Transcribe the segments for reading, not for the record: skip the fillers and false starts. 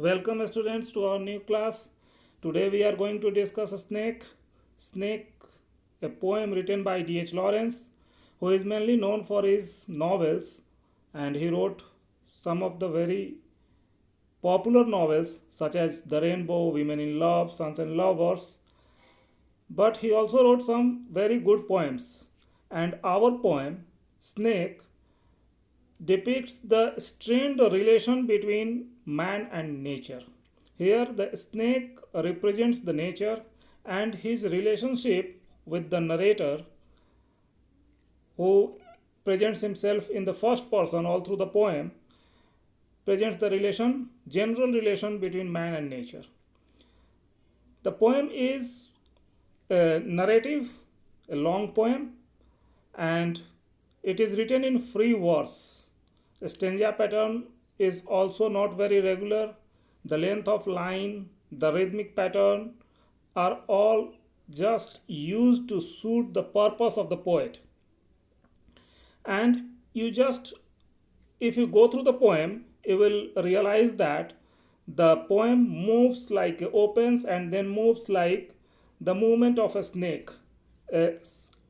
Welcome students to our new class. Today we are going to discuss a snake. Snake, a poem written by D.H. Lawrence, who is mainly known for his novels, and he wrote some of the very popular novels such as The Rainbow, Women in Love, Sons and Lovers. But he also wrote some very good poems. And our poem, Snake, depicts the strained relation between man and nature. Here, the snake represents the nature and his relationship with the narrator, who presents himself in the first person all through the poem, presents the general relation between man and nature. The poem is a narrative, a long poem, and it is written in free verse. The stanza pattern is also not very regular. The length of line, the rhythmic pattern are all just used to suit the purpose of the poet. And if you go through the poem, you will realize that the poem opens and then moves like the movement of a snake. A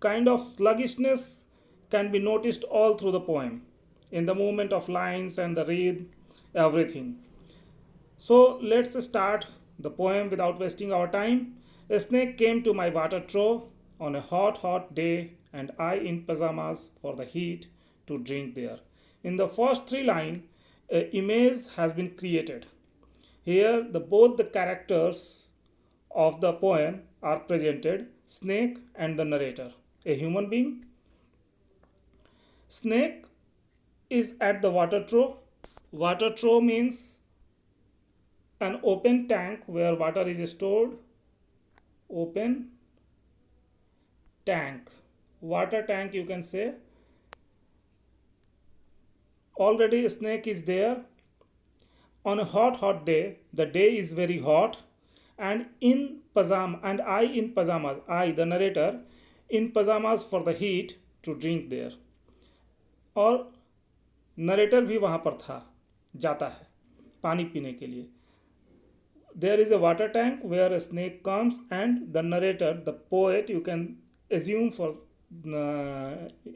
kind of sluggishness can be noticed all through the poem in the movement of lines and the rhythm, everything. So let's start the poem without wasting our time. A snake came to my water trough on a hot day, and I in pajamas for the heat to drink there. In the first three lines, an image has been created. Here, both the characters of the poem are presented, snake and the narrator, a human being. Snake is at the water trough. Water trough means an open tank where water is stored. Open tank, water tank, you can say. Already a snake is there. On a hot day, the day is very hot, and I in pajamas, I the narrator in pajamas for the heat to drink there. और narrator भी वहाँ पर जाता है पानी पीने के लिए. There is a water tank where a snake comes, and the narrator, the poet, you can assume for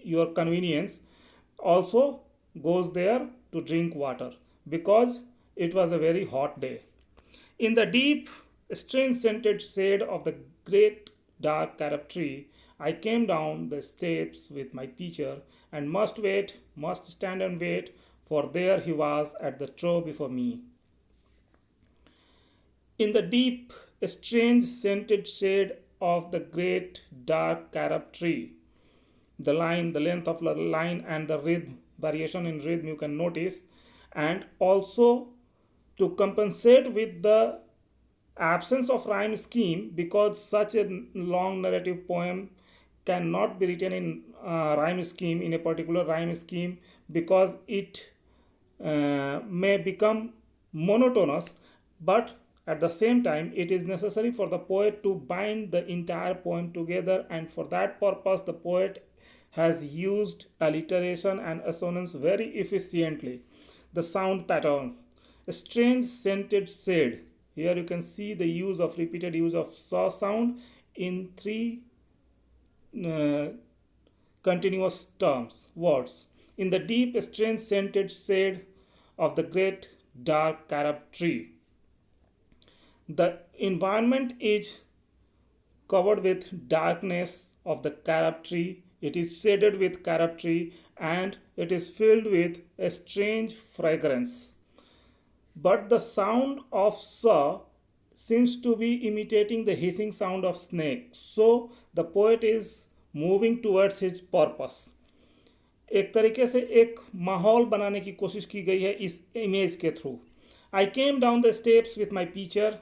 your convenience, also goes there to drink water because it was a very hot day. In the deep, strange scented shade of the great dark carob tree, I came down the steps with my pitcher and must stand and wait, for there he was at the trough before me. In the deep, strange scented shade of the great dark carob tree, the length of the line and the rhythm, variation in rhythm you can notice, and also to compensate with the absence of rhyme scheme, because such a long narrative poem cannot be written in rhyme scheme, in a particular rhyme scheme, because it may become monotonous, but at the same time it is necessary for the poet to bind the entire poem together, and for that purpose the poet has used alliteration and assonance very efficiently. The sound pattern, a strange scented shade. Here you can see the repeated use of saw sound in three continuous words. In the deep, strange scented shade of the great dark carob tree. The environment is covered with darkness of the carob tree. It is shaded with carob tree, and it is filled with a strange fragrance. But the sound of saw seems to be imitating the hissing sound of snake. So the poet is moving towards his purpose. एक तरीके से एक माहौल बनाने की कोशिश की गई है इस इमेज के through. I came down the steps with my teacher,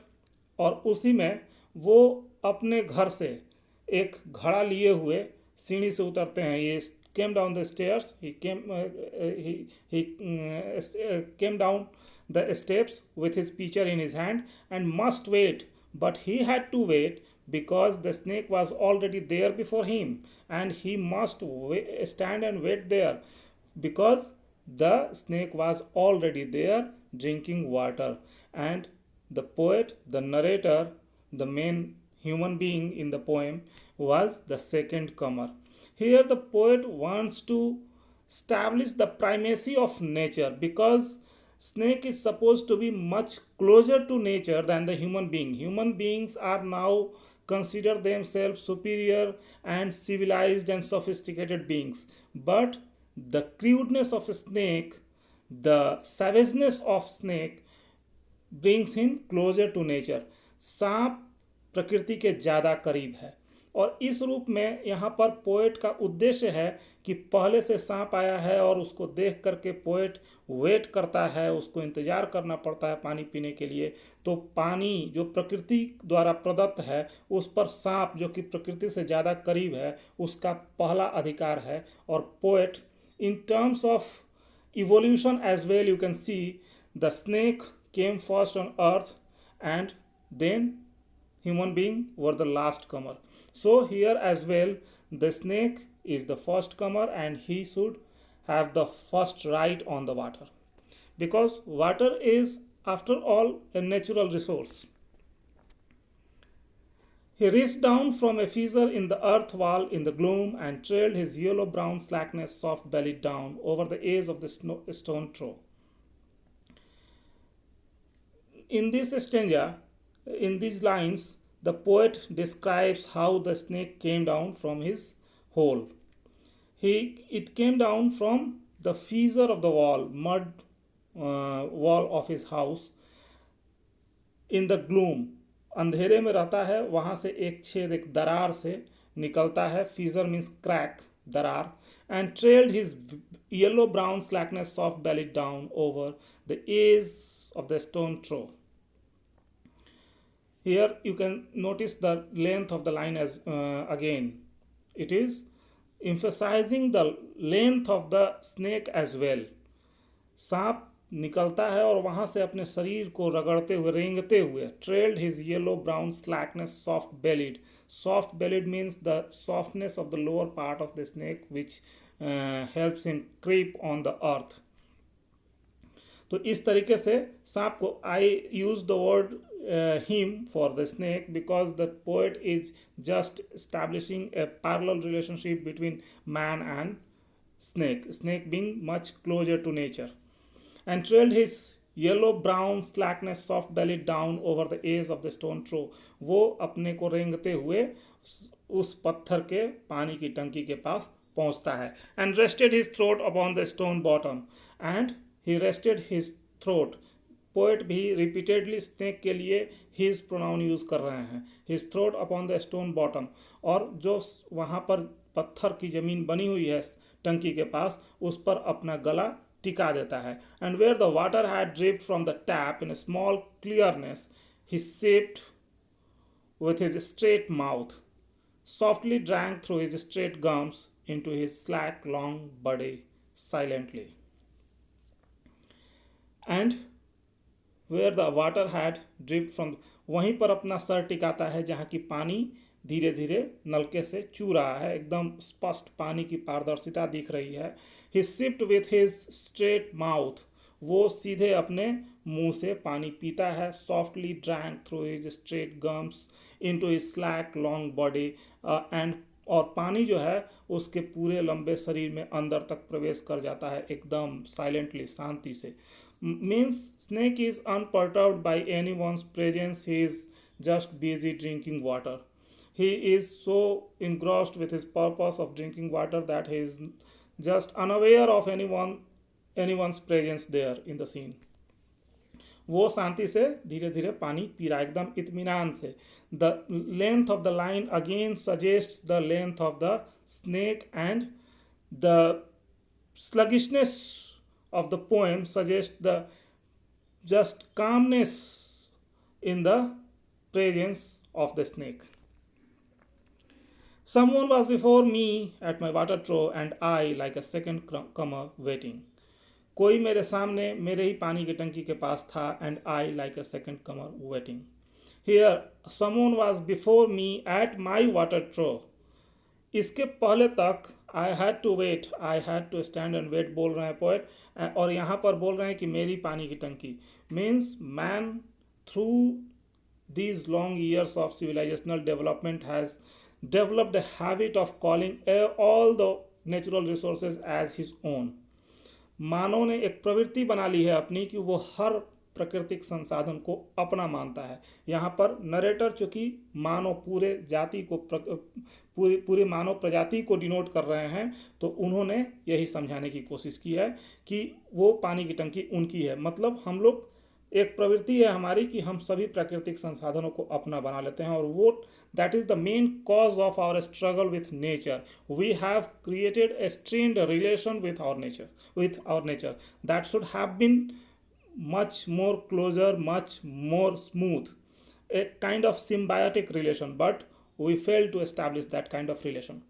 और उसी में वो अपने घर से एक घड़ा लिए हुए सीढ़ी से उतरते हैं. ये came down the stairs, he came down the steps with his pitcher in his hand and must wait, but he had to wait because the snake was already there before him, and he must stand and wait there because the snake was already there drinking water, and the poet, the narrator, the main human being in the poem, was the second comer. Here, the poet wants to establish the primacy of nature, because snake is supposed to be much closer to nature than the human being. Human beings are now consider themselves superior and civilized and sophisticated beings, but the crudeness of a snake, the savageness of snake brings him closer to nature. सांप प्रकृति के ज़्यादा करीब है, और इस रूप में यहाँ पर पोएट का उद्देश्य है कि पहले से सांप आया है और उसको देख करके पोएट वेट करता है, उसको इंतज़ार करना पड़ता है पानी पीने के लिए। तो पानी जो प्रकृति द्वारा प्रदत्त है, उस पर सांप जो कि प्रकृति से ज़्यादा करीब है, उसका पहला अधिकार है। और poet in terms of evolution as well, you can see the snake came first on earth, and then human being were the last comer. So here as well, the snake is the first comer, and he should have the first right on the water, because water is after all a natural resource. He reached down from a fissure in the earth wall in the gloom and trailed his yellow-brown slackness soft-bellied down over the edge of the stone throw. In this stanza, in these lines, the poet describes how the snake came down from his hole. It came down from the fissure of the wall, mud wall of his house, in the gloom. अंधेरे में रहता है, वहाँ से एक छेद, एक दरार से निकलता है. फीजर मीन्स क्रैक, दरार. And trailed his yellow brown slackness soft bellied down over the edge of the stone trough. Here you can notice the length of the line as again. It is emphasizing the length of the snake as well. सांप निकलता है और वहाँ से अपने शरीर को रगड़ते हुए, रेंगते हुए, trailed his yellow brown slackness soft bellied. Soft bellied means the softness of the lower part of the snake which helps him creep on the earth. तो इस तरीके से सांप को, I use the word him for the snake because the poet is just establishing a parallel relationship between man and snake being much closer to nature. And trailed his yellow brown slackness soft belly down over the edge of the stone throw. वो अपने को रेंगते हुए उस पत्थर के पानी की टंकी के पास पहुंचता है. And rested his throat upon the stone bottom. And he rested his throat. Poet भी रिपीटेडली स्नेक के लिए हिज प्रोनाउन यूज कर रहे हैं. His throat upon the stone bottom, और जो वहाँ पर पत्थर की जमीन बनी हुई है टंकी के पास, उस पर अपना गला टिका देता है. And where the water had dripped from the tap in a small clearness, he sipped with his straight mouth, softly drank through his straight gums into his slack long body silently. And where the water had dripped from, वहीं पर अपना sir टिकाता है जहाँ की पानी धीरे धीरे नलके से चू रहा है, एकदम स्पष्ट पानी की पारदर्शिता दिख रही है. He sipped with his straight mouth, वो सीधे अपने मुंह से पानी पीता है. Softly drank through his straight gums into his slack long body, and और पानी जो है उसके पूरे लंबे शरीर में अंदर तक प्रवेश कर जाता है एकदम साइलेंटली, शांति से. Means snake is unperturbed by anyone's presence. He is just busy drinking water. He is so engrossed with his purpose of drinking water that he is just unaware of anyone's presence there in the scene. वो शांति से धीरे धीरे पानी P रहा है, एकदम इत्मीनान से. The length of the line again suggests the length of the snake, and the sluggishness of the poem suggests the just calmness in the presence of the snake. Someone was before me at my water trough, and I, like a second comer, waiting. कोई मेरे सामने मेरे ही पानी की टंकी के पास था, and I, like a second comer, waiting. Here, someone was before me at my water trough. इसके पहले तक I had to wait, I had to stand and wait बोल रहे हैं पोएट। और यहाँ पर बोल रहे हैं कि मेरी पानी की टंकी, means man through these long years of civilizational development has developed a habit of calling all the natural resources as his own. मानव ने एक प्रवृत्ति बना ली है अपनी कि वो हर प्राकृतिक संसाधन को अपना मानता है। यहाँ पर नरेटर चूंकि मानव पूरे जाति को पूरी मानव प्रजाति को डिनोट कर रहे हैं, तो उन्होंने यही समझाने की कोशिश की है कि वो पानी की टंकी उनकी है। मतलब हम लोग, एक प्रवृत्ति है हमारी कि हम सभी प्राकृतिक संसाधनों को अपना बना लेते हैं, और वो that is the main cause of our struggle with nature. We have created a strained relation with our nature that should have been much more closer, much more smooth, a kind of symbiotic relation, but we failed to establish that kind of relation.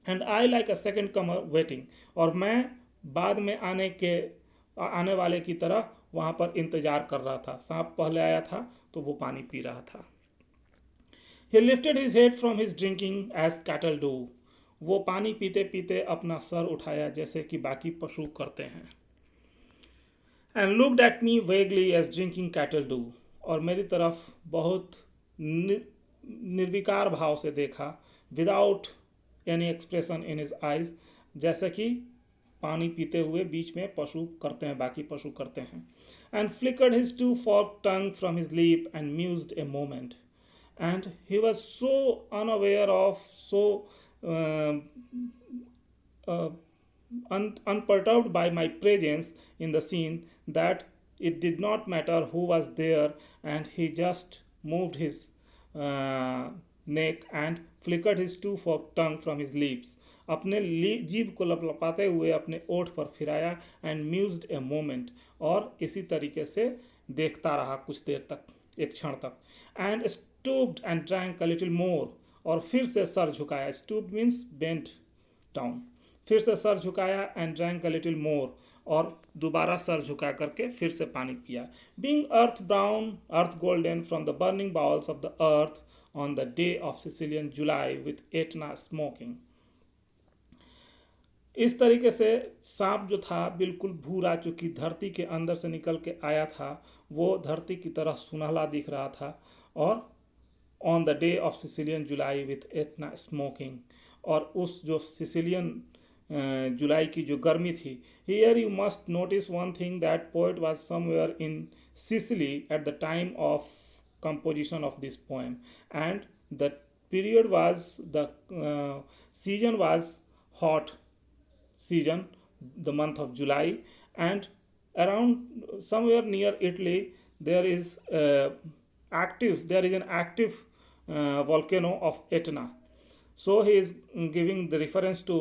And I, like a second comer waiting, और मैं बाद में आने वाले की तरह वहाँ पर इंतजार कर रहा था। सांप पहले आया था तो वो पानी पी रहा था। He lifted his head from his drinking as cattle do. वो पानी पीते पीते अपना सर उठाया जैसे कि बाकी पशु करते हैं। And looked at me vaguely as drinking cattle do. और मेरी तरफ बहुत निर्विकार भाव से देखा, without any expression in his eyes, जैसे कि पानी पीते हुए बीच में पशु करते हैं, बाकी पशु करते हैं। And flickered his two forked tongue from his lip and mused a moment. And he was so unaware of, so unperturbed by my presence in the scene that it did not matter who was there, and he just moved his neck and flickered his two forked tongue from his lips. अपने जीभ को लपलपाते हुए अपने ओठ पर फिराया, and mused a moment, और इसी तरीके से देखता रहा कुछ देर तक, एक क्षण तक। and stooped and drank a little more, और फिर से सर झुकाया, stooped means bent down, फिर से सर झुकाया, and drank a little more, और दोबारा सर झुका करके फिर से पानी पिया। Being earth brown, earth golden from the burning bowels of the earth on the day of Sicilian July with Etna smoking. इस तरीके से सांप जो था बिल्कुल भूरा, चूंकि धरती के अंदर से निकल के आया था, वो धरती की तरह सुनहला दिख रहा था, और on the day of Sicilian July with Etna smoking, और उस जो सिसिलियन जुलाई की जो गर्मी थी। Here you must notice one thing, that poet was somewhere in Sicily at the time of composition of this poem, and the period was the season was hot season, the month of July, and around somewhere near Italy there is an active volcano of Etna. So he is giving the reference to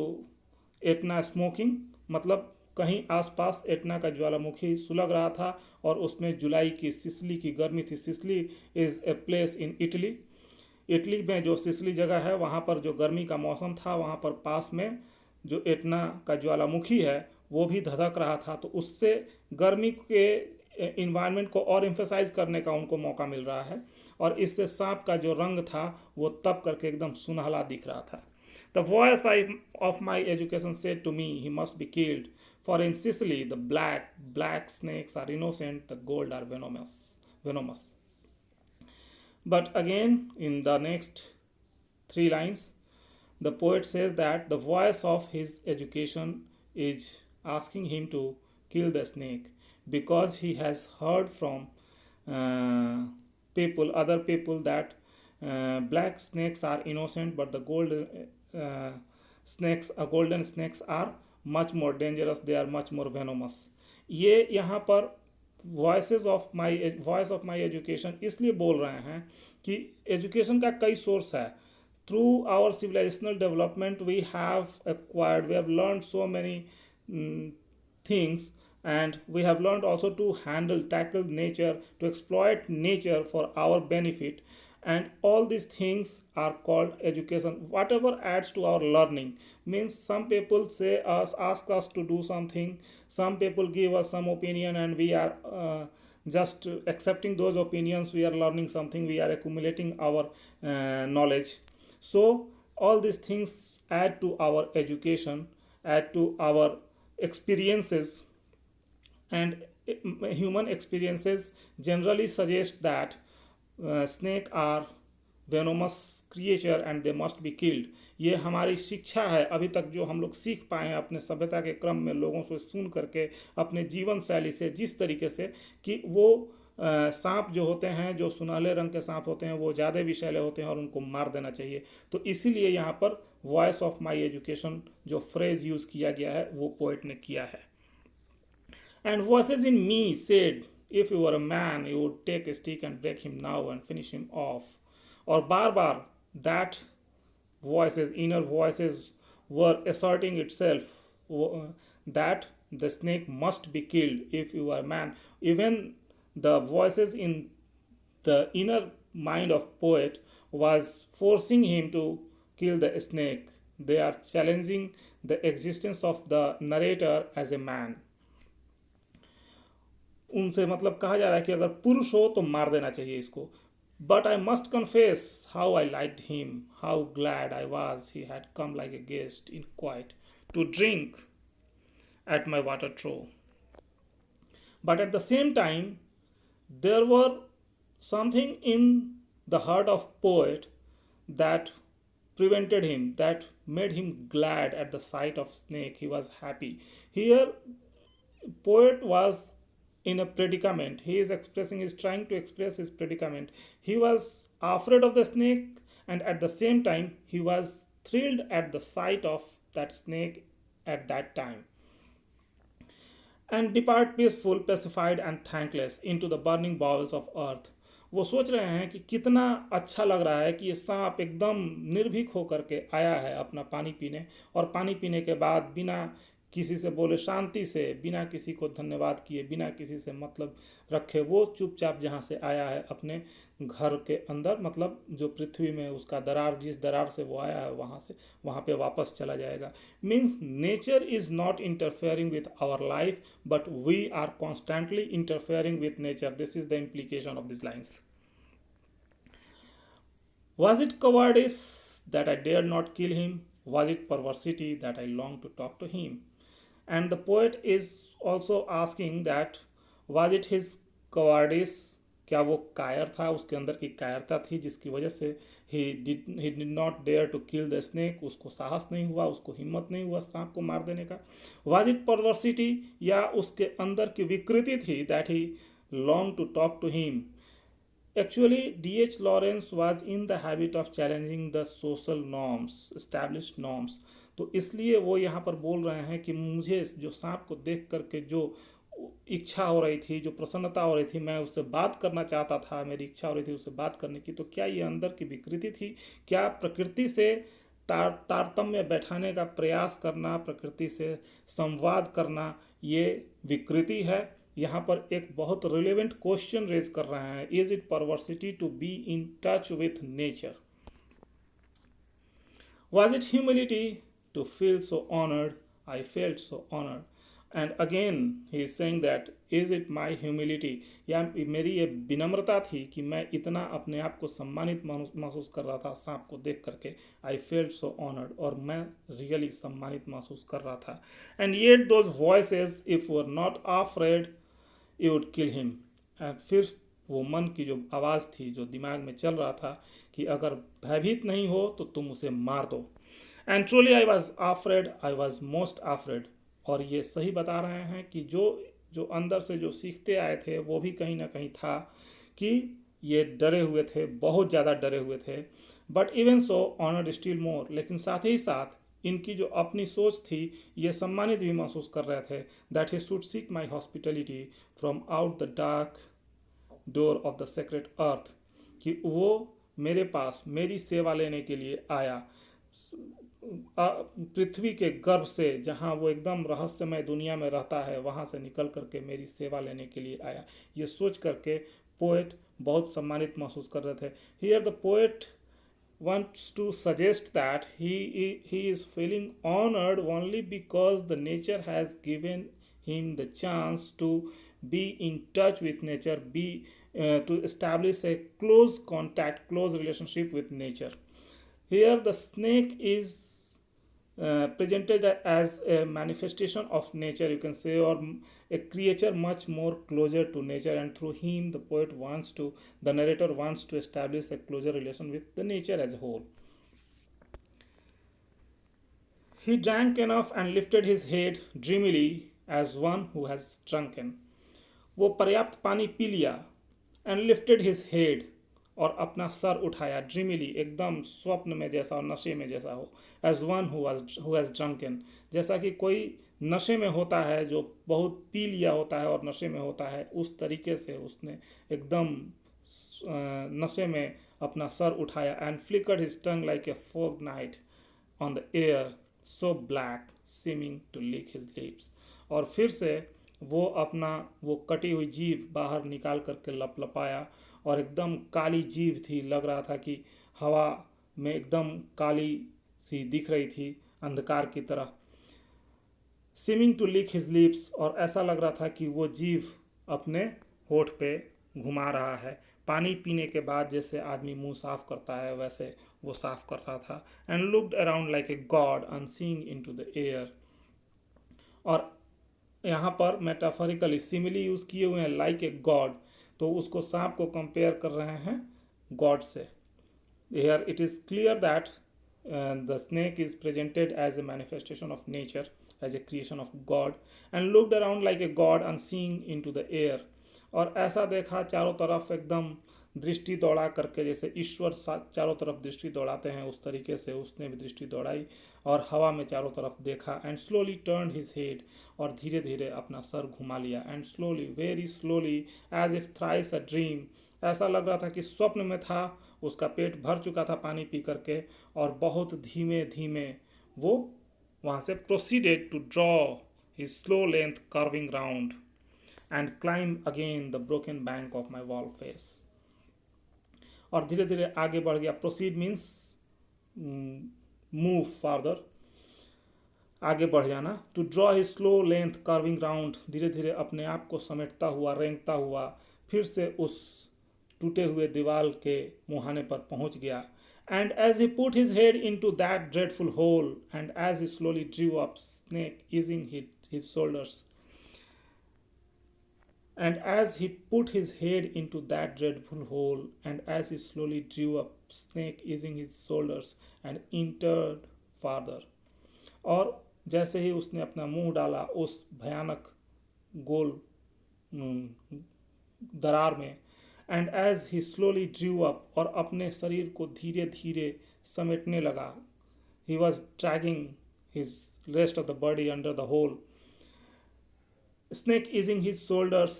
Etna smoking, मतलब कहीं आसपास Etna का ज्वालामुखी सुलग रहा था, और उसमें जुलाई की सिसिली की गर्मी थी। Sicily is a place in Italy. Italy में जो सिसिली जगह है, वहाँ पर जो गर्मी का मौसम था, वहाँ पर पास में जो एटना का ज्वालामुखी है वो भी धधक रहा था, तो उससे गर्मी के इन्वायरमेंट को और एम्फेसाइज करने का उनको मौका मिल रहा है, और इससे सांप का जो रंग था वो तप करके एकदम सुनहला दिख रहा था। The voice of my education said to me, he must be killed, for in Sicily the black snakes are innocent, the gold are venomous. But again, in the next 3 lines, the poet says that the voice of his education is asking him to kill the snake, because he has heard from other people that black snakes are innocent, but the golden snakes are much more dangerous, they are much more venomous. ये यहाँ पर voice of my education इसलिए बोल रहे हैं कि education का कई सोर्स है। Through our civilisational development we have acquired, we have learn so many things, and we have learned also to tackle nature, to exploit nature for our benefit, and all these things are called education. Whatever adds to our learning, means some people ask us to do something, some people give us some opinion, and we are just accepting those opinions. We are learning something, we are accumulating our knowledge. So all these things add to our education, add to our experiences, and human experiences generally suggest that snake are venomous creature and they must be killed. ये हमारी शिक्षा है अभी तक जो हम लोग सीख पाए हैं अपने सभ्यता के क्रम में, लोगों से सुन करके, अपने जीवन शैली से, जिस तरीके से कि वो सांप जो होते हैं, जो सुनहले रंग के सांप होते हैं, वो ज़्यादा विषैले होते हैं और उनको मार देना चाहिए। तो इसीलिए यहाँ पर वॉइस ऑफ माई एजुकेशन जो फ्रेज यूज़ किया गया है वो पोइट ने किया है। And voices in me said, if you were a man, you would take a stick and break him now and finish him off. और बार बार that voices, inner voices, were asserting itself that the snake must be killed if you are a man. Even the voices in the inner mind of poet was forcing him to kill the snake. They are challenging the existence of the narrator as a man. उनसे मतलब कहा जा रहा है कि अगर पुरुष हो तो मार देना चाहिए इसको। But I must confess how I liked him, how glad I was he had come like a guest in quiet to drink at my water trough. But at the same time there were something in the heart of poet that prevented him, that made him glad at the sight of snake. He was happy. Here poet was in a predicament. He is expressing, is trying to express his predicament. He was afraid of the snake, and at the same time he was thrilled at the sight of that snake at that time. And depart peaceful, pacified and thankless into the burning bowels of earth. वो सोच रहे हैं कि कितना अच्छा लग रहा है कि ये सांप एकदम निर्भीक होकर के आया है अपना पानी पीने, और पानी पीने के बाद बिना किसी से बोले, शांति से, बिना किसी को धन्यवाद किए, बिना किसी से मतलब रखे, वो चुपचाप जहाँ से आया है अपने घर के अंदर, मतलब जो पृथ्वी में उसका दरार, जिस दरार से वो आया है वहाँ से वहाँ पे वापस चला जाएगा। Means nature is not interfering with our life, but we are constantly interfering with nature. This is the implication of these lines. Was it cowardice that I dared not kill him? Was it perversity that I longed to talk to him? And the poet is also asking that was it his cowardice, क्या वो कायर था, उसके अंदर की कायरता थी जिसकी वजह से he did not dare to kill the snake, उसको साहस नहीं हुआ, उसको हिम्मत नहीं हुआ सांप को मार देने का। was it perversity, या उसके अंदर की विकृति थी that he longed to talk to him? Actually, D.H. Lawrence was in the habit of challenging the social norms, established norms. तो इसलिए वो यहाँ पर बोल रहे हैं कि मुझे जो सांप को देख करके जो इच्छा हो रही थी, जो प्रसन्नता हो रही थी, मैं उससे बात करना चाहता था, मेरी इच्छा हो रही थी उससे बात करने की, तो क्या ये अंदर की विकृति थी? क्या प्रकृति से तारतम्य बैठाने का प्रयास करना, प्रकृति से संवाद करना, ये विकृति है? यहाँ पर एक बहुत रिलेवेंट क्वेश्चन रेज कर रहे हैं, is it perversity to be in touch with nature? Was it humility to feel so honored? I felt so honored. And again he is saying that is it my humility, या मेरी ये विनम्रता थी कि मैं इतना अपने आप को सम्मानित महसूस कर रहा था सांप को देख करके। I felt so honored, और मैं रियली सम्मानित महसूस कर रहा था। And yet those voices, if were not afraid, you would kill him. And फिर वो मन की जो आवाज़ थी, जो दिमाग में चल रहा था कि अगर भयभीत नहीं हो तो तुम उसे मार दो। And truly I was afraid, I was most afraid. और ये सही बता रहे हैं कि जो अंदर से जो सीखते आए थे वो भी कहीं ना कहीं था कि ये डरे हुए थे, बहुत ज़्यादा डरे हुए थे। But even so honoured still more, लेकिन साथ ही साथ इनकी जो अपनी सोच थी ये सम्मानित भी महसूस कर रहे थे। That he should seek my hospitality from out the dark door of the secret earth, कि वो मेरे पास मेरी सेवा लेने के लिए आया पृथ्वी के गर्भ से, जहाँ वो एकदम रहस्यमय दुनिया में रहता है, वहाँ से निकल करके मेरी सेवा लेने के लिए आया। ये सोच करके पोएट बहुत सम्मानित महसूस कर रहे थे। Here the poet wants to suggest that he is feeling honored only because the nature has given him the chance to be in touch with nature, to establish a close contact, close relationship with nature. Here, the snake is presented as a manifestation of nature, you can say, or a creature much more closer to nature, and through him, the narrator wants to establish a closer relation with the nature as a whole. He drank enough and lifted his head dreamily as one who has drunken. वो पर्याप्त पानी P लिया and lifted his head और अपना सर उठाया ड्रीमिली एकदम स्वप्न में जैसा और नशे में जैसा हो as one who has drunken जैसा कि कोई नशे में होता है जो बहुत पी लिया होता है और नशे में होता है उस तरीके से उसने एकदम नशे में अपना सर उठाया and flickered his tongue like a fork night on the air so black seeming to lick his lips और फिर से वो कटी हुई जीभ बाहर निकाल करके लपलपाया और एकदम काली जीभ थी लग रहा था कि हवा में एकदम काली सी दिख रही थी अंधकार की तरह seeming to lick his lips और ऐसा लग रहा था कि वो जीभ अपने होठ पे घुमा रहा है पानी पीने के बाद जैसे आदमी मुंह साफ करता है वैसे वो साफ कर रहा था and looked around like a god unseeing into the air और यहाँ पर मेटाफोरिकली सिमिली यूज़ किए हुए हैं लाइक ए गॉड तो उसको सांप को कंपेयर कर रहे हैं गॉड से here it is clear that the snake is presented as a manifestation of nature as a creation of God and looked around like a god unseeing into the air और ऐसा देखा चारों तरफ एकदम दृष्टि दौड़ा करके जैसे ईश्वर चारों तरफ दृष्टि दौड़ाते हैं उस तरीके से उसने भी दृष्टि दौड़ाई और हवा में चारों तरफ देखा and slowly turn his head और धीरे धीरे अपना सर घुमा लिया and slowly very slowly as if thrice a dream ऐसा लग रहा था कि स्वप्न में था उसका पेट भर चुका था पानी पी करके और बहुत धीमे धीमे वो वहाँ से proceeded to draw his slow length curving round and climb again the broken bank of my wall face और धीरे धीरे आगे बढ़ गया प्रोसीड मीन्स मूव फार्दर आगे बढ़ जाना to draw his slow length curving round धीरे धीरे अपने आप को समेटता हुआ रेंगता हुआ फिर से उस टूटे हुए दीवार के मुहाने पर पहुंच गया and as he put his head into that dreadful hole and as he slowly drew up snake easing his shoulders And as he put his head into that dreadful hole, and as he slowly drew up, snake easing his shoulders and entered farther. और जैसे ही उसने अपना मुंह डाला उस भयानक गोल दरार में and as he slowly drew up और अपने शरीर को धीरे धीरे समेटने लगा he was dragging his rest of the body under the hole snake easing his shoulders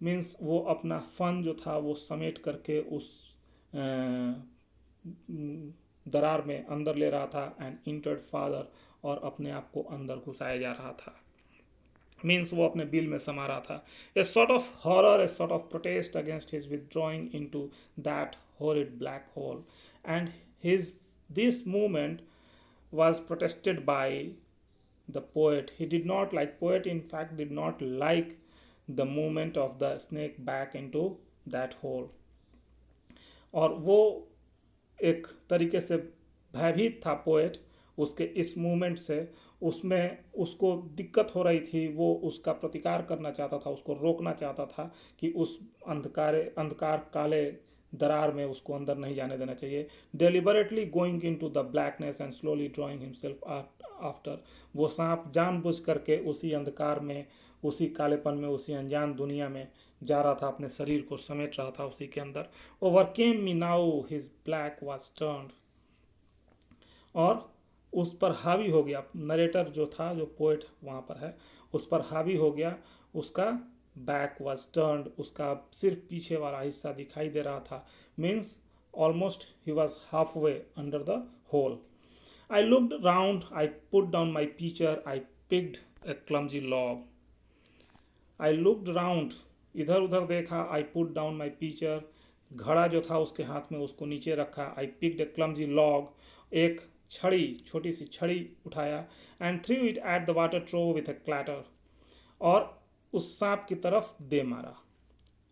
means वो अपना फन जो था वो समेट करके उस दरार में अंदर ले रहा था एंड इंटर्ड फादर और अपने आप को अंदर घुसाया जा रहा था मीन्स वो अपने बिल में समा रहा था a sort of horror a sort of protest against his withdrawing into that horrid black hole and his this movement was protested by the poet. He did not like, poet in fact did not like the movement of the snake back into that hole. और वो एक तरीके से भयभीत था poet उसके इस movement से उसमें उसको दिक्कत हो रही थी वो उसका प्रतिकार करना चाहता था उसको रोकना चाहता था कि उस अंधकार काले दरार में उसको अंदर नहीं जाने देना चाहिए deliberately going into the blackness and slowly drawing himself after वो सांप जानबूझ करके उसी अंधकार में उसी कालेपन में उसी अनजान दुनिया में जा रहा था अपने शरीर को समेट रहा था उसी के अंदर overcame me now his black was turned और उस पर हावी हो गया नरेटर जो था जो पोएट वहाँ पर है उस पर हावी हो गया उसका बैक वॉज टर्न्ड उसका सिर्फ पीछे वाला हिस्सा दिखाई दे रहा था means almost he was half way under the hole I looked round I put down my pitcher I picked a clumsy log I looked round इधर उधर देखा I put down my pitcher घड़ा जो था उसके हाथ में उसको नीचे रखा I picked a clumsy log एक छड़ी छोटी सी छड़ी उठाया and threw it at the water trough with a clatter और उस सांप की तरफ दे मारा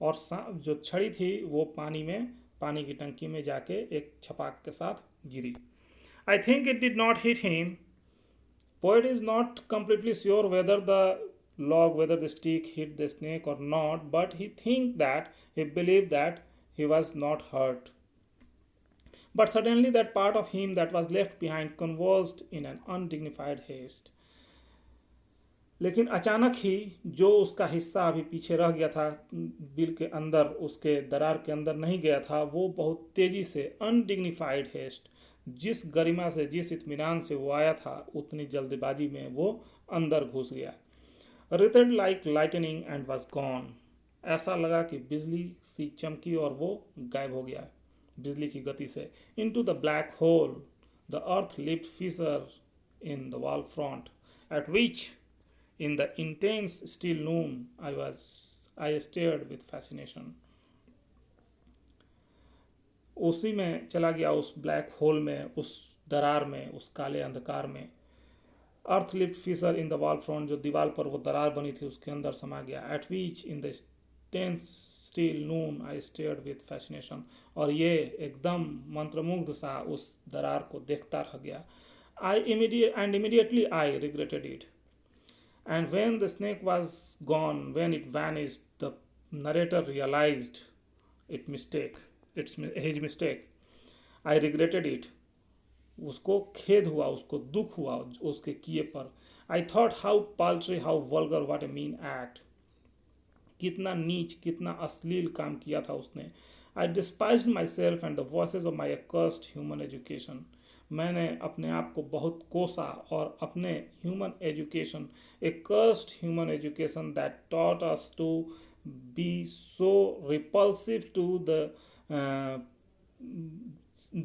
और सांप जो छड़ी थी वो पानी की टंकी में जाके एक छपाक के साथ गिरी I think it did not hit him. Poet is not completely sure whether whether the stick hit the snake or not, but he believed that he was not hurt. But suddenly, that part of him that was left behind convulsed in an undignified haste. लेकिन अचानक ही जो उसका हिस्सा अभी पीछे रह गया था, बिल के अंदर, उसके दरार के अंदर नहीं गया था, वो बहुत तेजी से, अनडिग्निफाइड हेस्ट, जिस गरिमा से, जिस इत्मीनान से वो आया था, उतनी जल्दबाजी में वो अंदर घुस गया. Writhed like lightning and was gone. ऐसा लगा कि बिजली सी चमकी और वो गायब हो गया बिजली की गति से. Into the black hole the earth lipped fissure in the wall front, at which in the intense still noon I stared with fascination. उसी में चला गया, उस ब्लैक होल में, उस दरार में, उस काले अंधकार में. Earth lipped fissure in the wall front, जो दीवार पर वो दरार बनी थी उसके अंदर समा गया. At which in the tense still noon I stared with fascination, और ये एकदम मंत्रमुग्ध सा उस दरार को देखता रह गया. Immediately I regretted it. And when the snake was gone, when it vanished, the narrator realized his mistake. I regretted it. उसको खेद हुआ, उसको दुख हुआ उसके किए पर. I thought how paltry, how vulgar, what a mean act. कितना नीच, कितना अश्लील काम किया था उसने. I despised myself and the voices of my accursed human education. मैंने अपने आप को बहुत कोसा और अपने human education, a cursed human education that taught us to be so repulsive to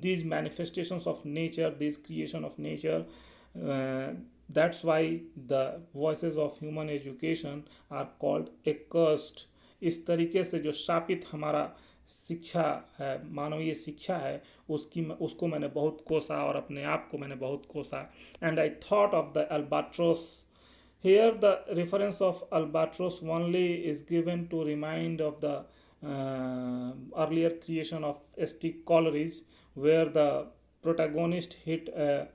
these manifestations of nature, this creation of nature. That's why the voices of human education are called accursed. इस तरीके से जो शापित हमारा शिक्षा है, मानवीय शिक्षा है, उसको मैंने बहुत कोसा और अपने आप को मैंने बहुत कोसा. And I thought of the albatross. Here the reference of albatross only is given to remind of the earlier creation of S.T. Coleridge, where the protagonist hit a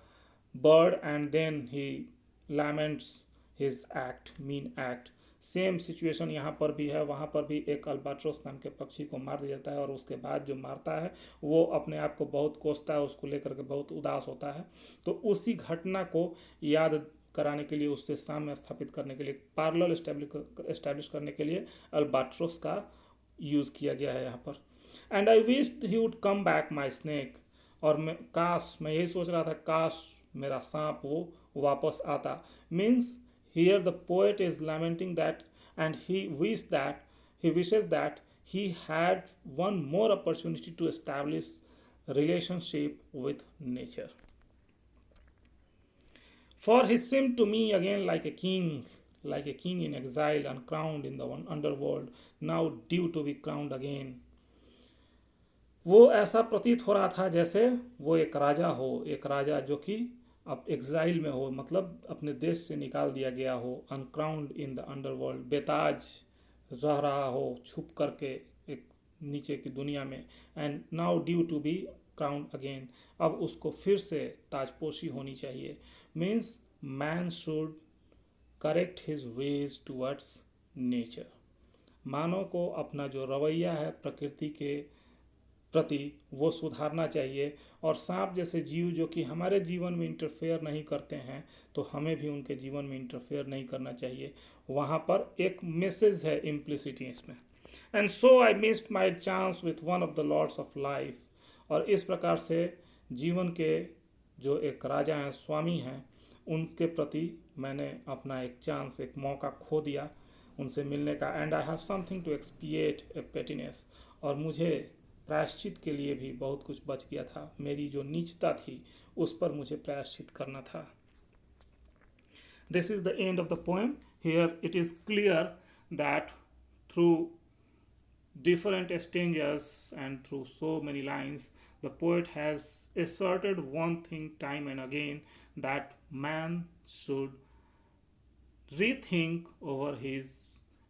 bird and then he laments his mean act. Same situation यहाँ पर भी है. वहाँ पर भी एक albatross नाम के पक्षी को मार दिया जाता है और उसके बाद जो मारता है वो अपने आप को बहुत कोसता है, उसको लेकर के बहुत उदास होता है. तो उसी घटना को याद कराने के लिए, उससे साम्य स्थापित करने के लिए, पैरेलल एस्टैब्लिश करने के लिए अल्बाट्रोस का यूज़ किया गया है यहाँ पर. And I wished he would come back my snake. और मैं यही सोच रहा था, काश मेरा सांप वो वापस आता. Means here the poet is lamenting that, and he wishes that he had one more opportunity to establish relationship with nature. For he seemed to me again like a king in exile, uncrowned in the underworld, now due to be crowned again. वो ऐसा प्रतीत हो रहा था जैसे वो एक राजा जो कि अब एग्जाइल में हो, मतलब अपने देश से निकाल दिया गया हो. अनक्राउंड इन द अंडरवर्ल्ड, बेताज रह रहा हो छुप करके एक नीचे की दुनिया में. And now due to be crowned again, अब उसको फिर से ताजपोशी होनी चाहिए. Means man should correct his ways towards nature. मानव को अपना जो रवैया है प्रकृति के प्रति वो सुधारना चाहिए. और सांप जैसे जीव जो कि हमारे जीवन में इंटरफेयर नहीं करते हैं, तो हमें भी उनके जीवन में इंटरफेयर नहीं करना चाहिए. वहाँ पर एक मैसेज है इम्प्लिसिटी इसमें. And so I missed my chance with one of the lords of life. और इस प्रकार से जीवन के जो एक राजा हैं, स्वामी हैं, उनके प्रति मैंने अपना एक चांस, एक मौका खो दिया उनसे मिलने का. And I have something to expiate a pettiness. और मुझे प्रायश्चित के लिए भी बहुत कुछ बच गया था. मेरी जो नीचता थी उस पर मुझे प्रायश्चित करना था. This is the end of the poem. Here it is clear that through different stanzas and through so many lines, the poet has asserted one thing time and again, that man should rethink over his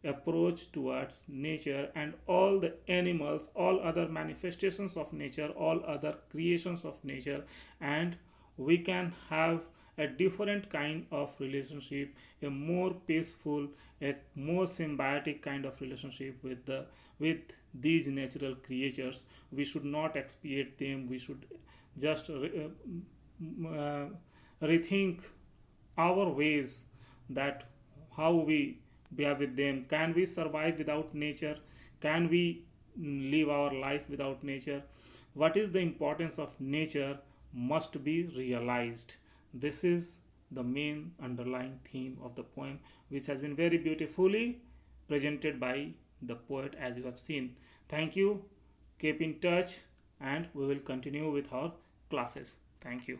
approach towards nature and all the animals, all other manifestations of nature, all other creations of nature, and we can have a different kind of relationship, a more peaceful, a more symbiotic kind of relationship with these natural creatures. We should not expiate them. We should just uh, rethink our ways, that how we behave with them. Can we survive without nature? Can we live our life without nature? What is the importance of nature must be realized. This is the main underlying theme of the poem, which has been very beautifully presented by the poet, as you have seen. Thank you. Keep in touch, and we will continue with our classes. Thank you.